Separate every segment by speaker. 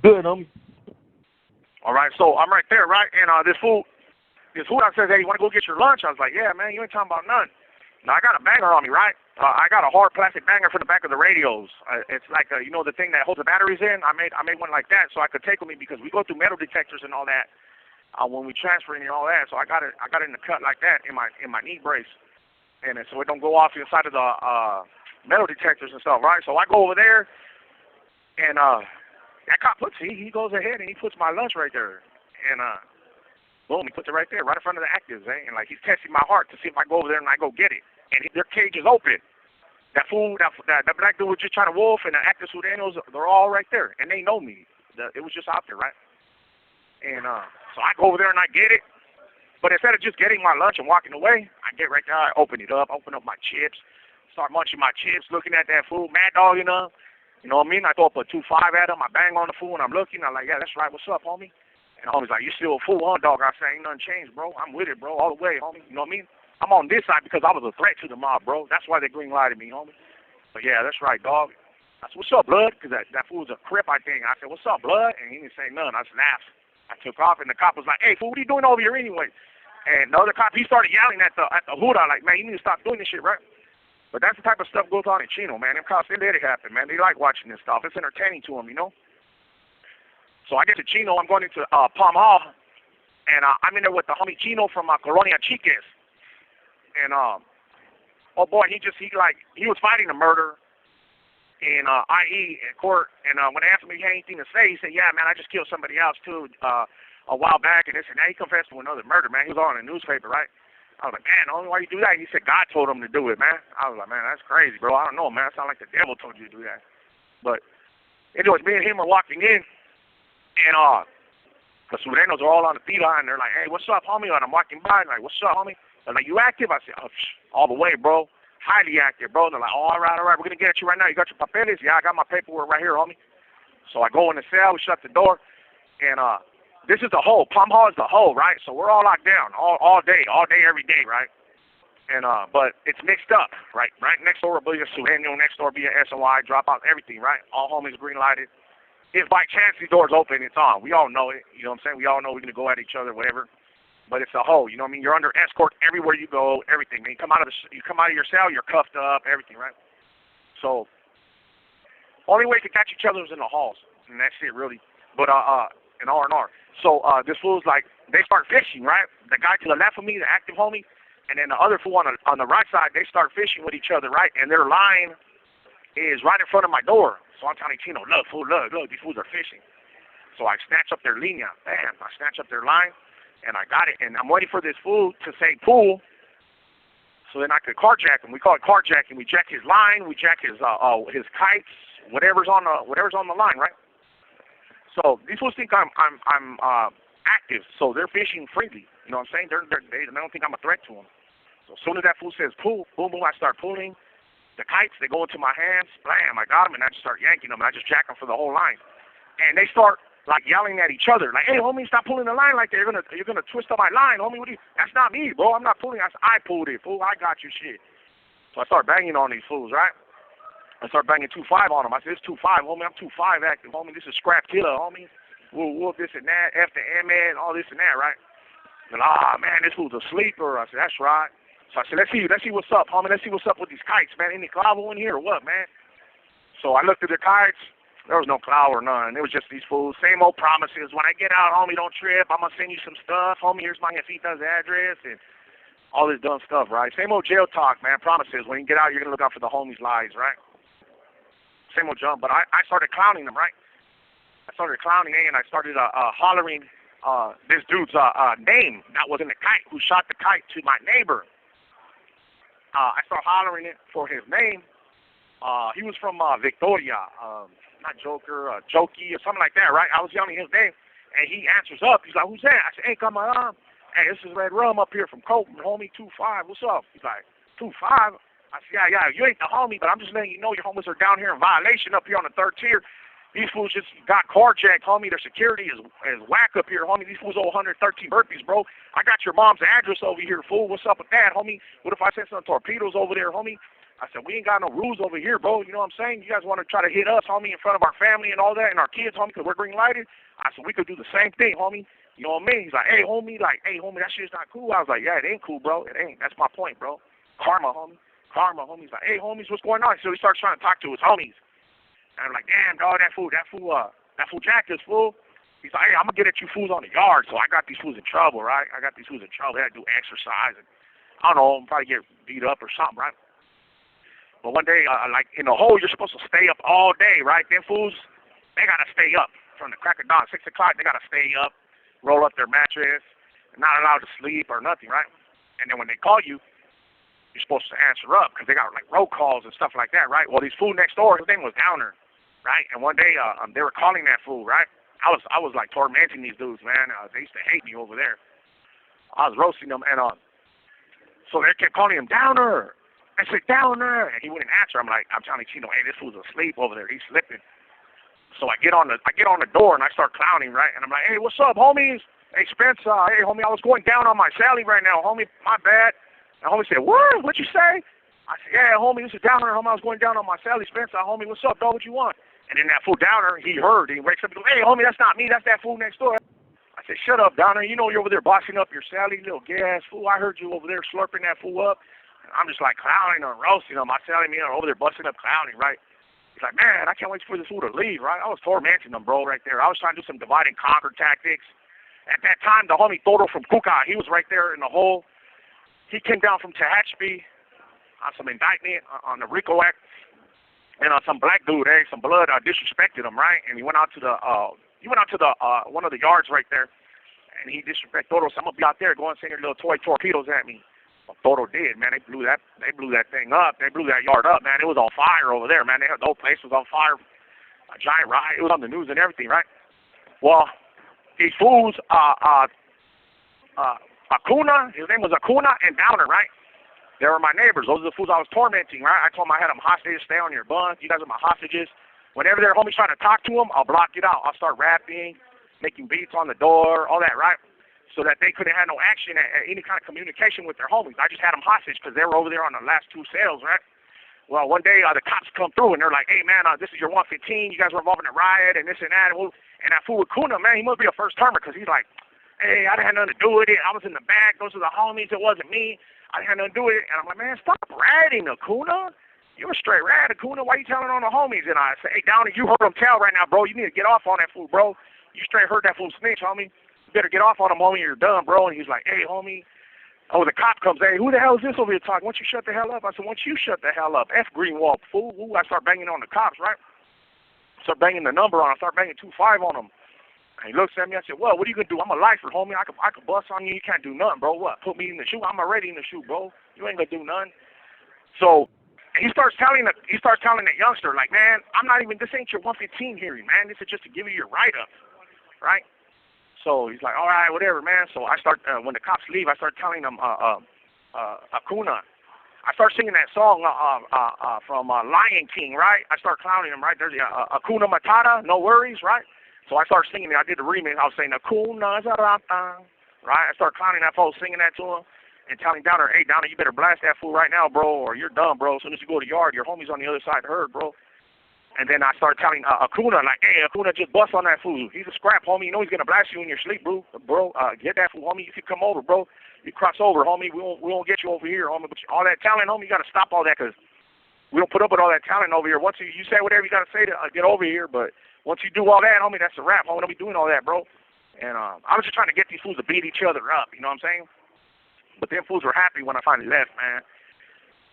Speaker 1: good, homie?
Speaker 2: All right, so I'm right there, right? And this fool I says, hey, you want to go get your lunch? I was like, yeah, man, you ain't talking about none. Now, I got a banger on me, right? I got a hard plastic banger for the back of the radios. It's like, you know, the thing that holds the batteries in? I made one like that so I could take with me because we go through metal detectors and all that when we transfer and all that. So I got it in the cut like that in my knee brace. And so it don't go off inside of the metal detectors and stuff, right? So I go over there, and that cop he goes ahead and he puts my lunch right there. And boom, he puts it right there, right in front of the actives, eh? And like he's testing my heart to see if I go over there and I go get it. And their cage is open. That fool, that black dude was just trying to wolf, and the active Sudanos, they're all right there, and they know me. It was just out there, right? And so I go over there and I get it. But instead of just getting my lunch and walking away, I get right there, I open up my chips, start munching my chips, looking at that fool, mad dog, you know what I mean? I throw up a 2.5 at him, I bang on the fool, and I'm looking, I'm like, yeah, that's right, what's up, homie? And the homie's like, you still a fool, huh, dog? I say, ain't nothing changed, bro. I'm with it, bro, all the way, homie. You know what I mean? I'm on this side because I was a threat to the mob, bro. That's why they green lighted me, homie. But yeah, that's right, dog. I said, what's up, blood? Because that fool was a crip, I think. I said, what's up, blood? And he didn't say nothing. I just laughed. I took off, and the cop was like, hey, fool, what are you doing over here anyway? And the other cop, he started yelling at the hood. Like, man, you need to stop doing this shit, right? But that's the type of stuff goes on in Chino, man. Them cops, they let it happen, man. They like watching this stuff. It's entertaining to them, you know? So I get to Chino. I'm going into Palm Hall, and I'm in there with the homie Chino from Colonia Chiques. And, oh, boy, he was fighting a murder in IE in court. And when they asked him if he had anything to say, he said, yeah, man, I just killed somebody else, too, a while back. And this and that. He confessed to another murder, man. He was all in the newspaper, right? I was like, man, only why you do that? He said, God told him to do it, man. I was like, man, that's crazy, bro. I don't know, man. It sounds like the devil told you to do that. But anyways, me and him are walking in, and the Sudanos are all on the feet line. They're like, hey, what's up, homie? And I'm walking by, like, what's up, homie? They're like, you active? I said, oh, all the way, bro. Highly active, bro. They're like, oh, all right, we're going to get at you right now. You got your papeles? Yeah, I got my paperwork right here, homie. So I go in the cell, we shut the door, and this is the hole. Palm Hall is the hole, right? So we're all locked down all day, every day, right? And but it's mixed up, right? Right next door will be a Sudano, next door will be a SOI, drop out, everything, right? All homies green lighted. If by chance the door's open, it's on. We all know it. You know what I'm saying? We all know we're gonna go at each other, whatever. But it's a hole. You know what I mean? You're under escort everywhere you go, everything. Man, you come out of your cell, you're cuffed up, everything, right? So only way to catch each other is in the halls, and that's it, really. But in R&R. So this fool's like, they start fishing, right? The guy to the left of me, the active homie, and then the other fool on the right side, they start fishing with each other, right? And their line is right in front of my door. So I'm telling Chino, look, fool, look, these fools are fishing. So I snatch up their linea. Bam, I snatch up their line, and I got it. And I'm waiting for this fool to say pool, so then I could carjack him. We call it carjacking. We jack his line, we jack his kites, whatever's on the line, right? So these fools think I'm active, so they're fishing freely. You know what I'm saying? They don't think I'm a threat to them. So as soon as that fool says pull, boom, boom, I start pulling. The kites, they go into my hands, blam, I got them, and I just start yanking them, and I just jack them for the whole line. And they start like yelling at each other, like, hey, homie, stop pulling the line like that. You're gonna twist up my line, homie. That's not me, bro. I'm not pulling. I pulled it, fool. I got you, shit. So I start banging on these fools, right? I start banging 2.5 on them. I said, it's 2.5, homie. I'm 2.5 active, homie. This is scrap killer, homie. We'll this and that, F the M and all this and that, right? And man, this fool's a sleeper. I said, that's right. So I said, let's see what's up, homie. Let's see what's up with these kites, man. Any clavo in here or what, man? So I looked at the kites. There was no clavo or none. It was just these fools. Same old promises. When I get out, homie, don't trip. I'm gonna send you some stuff, homie. Here's my jefita's address and all this dumb stuff, right? Same old jail talk, man. Promises. When you get out, you're gonna look out for the homies' lies, right? Same old jump. But I started clowning them, right? I started clowning, and I started hollering this dude's name that was in the kite, who shot the kite to my neighbor. I started hollering it for his name. He was from Victoria, not Joker, Jokey, or something like that, right? I was yelling his name, and he answers up. He's like, who's that? I said, hey, come on. Hey, this is Redrum up here from Colton, homie, 2.5. What's up? He's like, 2.5? I said, yeah, you ain't the homie, but I'm just letting you know your homies are down here in violation up here on the 3rd tier. These fools just got carjacked, homie. Their security is whack up here, homie. These fools owe 113 burpees, bro. I got your mom's address over here, fool. What's up with that, homie? What if I send some torpedoes over there, homie? I said, we ain't got no rules over here, bro. You know what I'm saying? You guys want to try to hit us, homie, in front of our family and all that, and our kids, homie, because we're green lighted? I said, we could do the same thing, homie. You know what I mean? He's like, hey, homie, that shit's not cool. I was like, yeah, it ain't cool, bro. It ain't. That's my point, bro. Karma, homie. Karma, homie. He's like, hey, homies, what's going on? So he starts trying to talk to his homies. And I'm like, damn, dog, that fool jacked this fool. He's like, hey, I'm going to get at you fools on the yard. So I got these fools in trouble, right? I got these fools in trouble. They had to do exercise. And I don't know, probably get beat up or something, right? But one day, like in the hole, you're supposed to stay up all day, right? Them fools, they got to stay up from the crack of dawn, 6 o'clock. They got to stay up, roll up their mattress, not allowed to sleep or nothing, right? And then when they call you, you're supposed to answer up because they got like roll calls and stuff like that, right? Well, these fool next door, his name was Downer, right? And one day they were calling that fool, right? I was like tormenting these dudes, man. They used to hate me over there. I was roasting them, and so they kept calling him Downer. I said, Downer, and he wouldn't answer. I'm telling Chino, hey, this fool's asleep over there. He's slipping. So I get on the door and I start clowning, right? And I'm like, hey, what's up, homies? Hey, Spence, hey, homie, I was going down on my Sally right now, homie. My bad. And homie said, what? What'd you say? I said, yeah, homie, this is Downer, homie. I was going down on my Sally, Spence. Homie, what's up, dog? What you want? And then that fool Downer, he heard. He wakes up and goes, hey, homie, that's not me. That's that fool next door. I said, shut up, Downer. You know you're over there bossing up your Sally, little gas fool. I heard you over there slurping that fool up. I'm just like clowning and roasting him. I telling me over there busting up clowning, right? He's like, man, I can't wait for this fool to leave, right? I was tormenting him, bro, right there. I was trying to do some divide and conquer tactics. At that time, the homie Toro from Kuka, he was right there in the hole. He came down from Tehachapi on some indictment on the RICO Act, and some black dude, some blood disrespected him, right? And he went out to the one of the yards right there, and he disrespected Toro. So I'm gonna be out there going and send your little toy torpedoes at me. Toro did, man. They blew that thing up. They blew that yard up, man. It was on fire over there, man. The whole place was on fire. A giant riot. It was on the news and everything, right? Well, these fools, Acuna, his name was Acuna and Downer, right? They were my neighbors. Those are the fools I was tormenting, right? I told them I had them hostages. Stay on your buns. You guys are my hostages. Whenever their homies try to talk to them, I'll block it out. I'll start rapping, making beats on the door, all that, right? So that they couldn't have no action, any kind of communication with their homies. I just had them hostage because they were over there on the last 2 sales, right? Well, one day the cops come through and they're like, hey, man, this is your 115. You guys were involved in a riot and this and that. And that fool with Kuna, man, he must be a first-timer because he's like, hey, I didn't have nothing to do with it. I was in the back. Those are the homies. It wasn't me. I didn't have nothing to do with it. And I'm like, man, stop ratting, Acuna. You're a straight rat, Acuna. Why you telling on the homies? And I say, hey, Downey, you heard him tell right now, bro. You need to get off on that fool, bro. You straight heard that fool snitch, homie. You better get off on him, homie. You're done, bro. And he's like, hey, homie. Oh, the cop comes, hey, who the hell is this over here talking? Why don't you shut the hell up? I said, why don't you shut the hell up? F Greenwald, fool. Ooh, I start banging on the cops, right? Start banging the number on him. Start banging 2-5 on him. And he looks at me. I said, well, what are you going to do? I'm a lifer, homie. I could bust on you. You can't do nothing, bro. What? Put me in the shoe? I'm already in the shoe, bro. You ain't going to do nothing. So he starts telling the youngster, like, man, this ain't your 115 hearing, man. This is just to give you your write-up, right? So he's like, all right, whatever, man. So I start, when the cops leave, I start telling them, Acuna. I start singing that song from Lion King, right? I start clowning him, right? There's Acuna Matata, no worries, right? So I start singing it. I did the remix. I was saying, Acuna Zarata, right? I start clowning that fool, singing that to him, and telling Downer, hey, Downer, you better blast that fool right now, bro, or you're done, bro. As soon as you go to the yard, your homie's on the other side of the herd, bro. And then I started telling Acuna, like, hey, Acuna, just bust on that fool. He's a scrap, homie. You know he's going to blast you in your sleep, bro. Get that fool, homie. If you come over, bro, you cross over, homie. We won't get you over here, homie. But all that talent, homie, you got to stop all that because we don't put up with all that talent over here. Once you say whatever you got to say to get over here, but once you do all that, homie, that's a wrap, homie. Don't be doing all that, bro. And I was just trying to get these fools to beat each other up, you know what I'm saying? But them fools were happy when I finally left, man.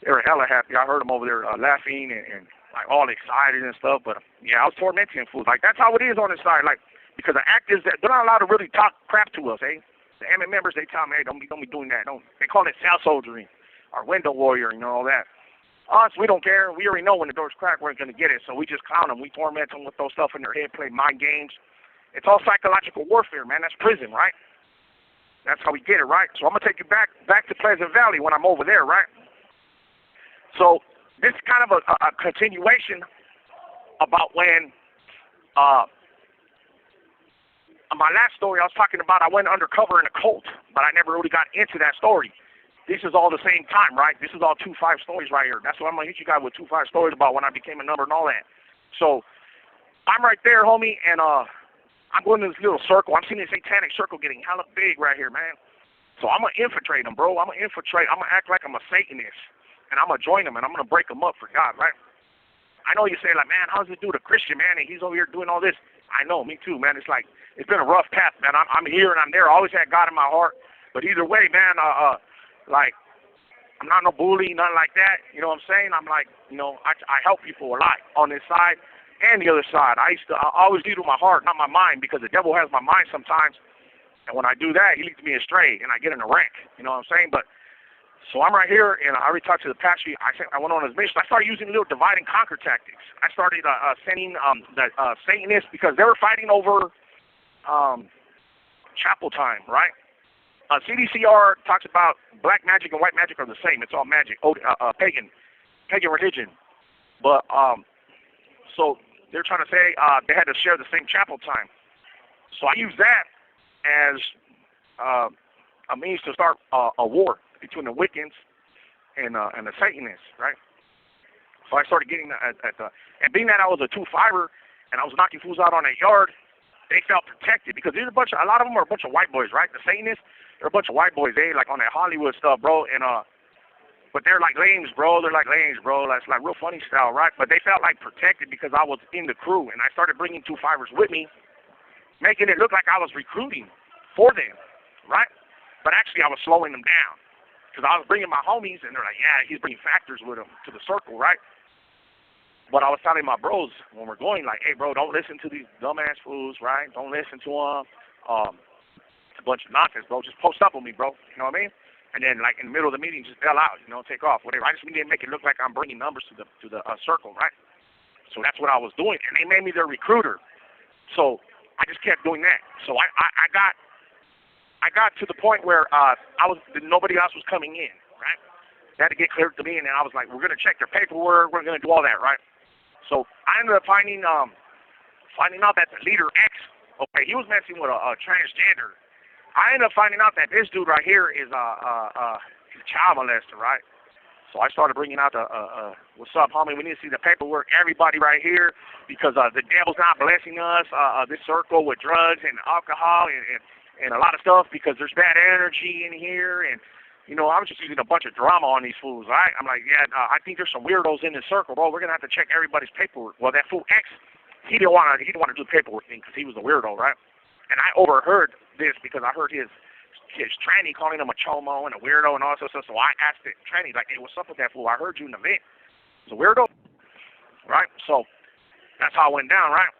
Speaker 2: They were hella happy. I heard them over there laughing and like all excited and stuff, but yeah, I was tormenting fools. Like that's how it is on this side. Like because the act is that they're not allowed to really talk crap to us, eh? The MM members, they tell me, hey, don't be doing that. They call it cell soldiering or window warrior, you know, all that. Us, we don't care. We already know when the door's cracked, we're gonna get it. So we just clown them. We torment them with those stuff in their head, play mind games. It's all psychological warfare, man. That's prison, right? That's how we get it, right? So I'm gonna take you back to Pleasant Valley when I'm over there, right? So this is kind of a continuation about when my last story I was talking about, I went undercover in a cult, but I never really got into that story. this is all the same time, right? This is all 2-5 stories right here. That's what I'm going to hit you guys with 2-5 stories about when I became a number and all that. So I'm right there, homie, and I'm going to this little circle. I'm seeing this satanic circle getting hella big right here, man. So I'm going to infiltrate them, bro. I'm going to infiltrate. I'm going to act like I'm a Satanist, and I'm going to join them, and I'm going to break them up for God, right? I know you say, like, man, how's this dude a Christian, man, and he's over here doing all this? I know, me too, man. It's like, it's been a rough path, man. I'm here and I'm there. I always had God in my heart. But either way, man, like, I'm not no bully, nothing like that. You know what I'm saying? I'm like, you know, I help people a lot on this side and the other side. I always lead with my heart, not my mind, because the devil has my mind sometimes. And when I do that, he leads me astray, and I get in a wreck. You know what I'm saying? But so I'm right here, and I already talked to the pastor. I went on his mission. I started using little divide and conquer tactics. I started sending the Satanists, because they were fighting over chapel time, right? CDCR talks about black magic and white magic are the same. It's all magic, pagan religion. But so they're trying to say they had to share the same chapel time. So I use that as a means to start a war between the Wiccans and the Satanists, right? So I started getting and being that I was a 2-5er and I was knocking fools out on that yard, they felt protected, because there's a lot of them are a bunch of white boys, right? The Satanists, they're a bunch of white boys. They like on that Hollywood stuff, bro, and but they're like lames, bro. They're like lames, bro. That's like real funny style, right? But they felt like protected because I was in the crew, and I started bringing 2-5ers with me, making it look like I was recruiting for them, right? But actually, I was slowing them down, because I was bringing my homies, and they're like, yeah, he's bringing factors with him to the circle, right? But I was telling my bros when we're going, like, hey, bro, don't listen to these dumbass fools, right? Don't listen to them. It's a bunch of nonsense, bro. Just post up with me, bro. You know what I mean? And then, like, in the middle of the meeting, just bail out, you know, take off, whatever. I just didn't make it look like I'm bringing numbers to the circle, right? So that's what I was doing, and they made me their recruiter. So I just kept doing that. So I got to the point where nobody else was coming in, right? They had to get cleared to me, and then I was like, we're going to check their paperwork. We're going to do all that, right? So I ended up finding out that the leader X, okay, he was messing with a transgender. I ended up finding out that this dude right here is a child molester, right? So I started bringing out what's up, homie? We need to see the paperwork, everybody right here, because the devil's not blessing us, this circle with drugs and alcohol and a lot of stuff, because there's bad energy in here. And you know, I was just using a bunch of drama on these fools, right? I'm like, yeah, I think there's some weirdos in this circle, bro. We're gonna have to check everybody's paperwork. Well, that fool X, he didn't want to do the paperwork thing because he was a weirdo, right? And I overheard this because I heard his tranny calling him a chomo and a weirdo and all that stuff. So I asked the tranny, like, hey, what's up with that fool? I heard you in the vent. He's a weirdo, right? So that's how it went down, right?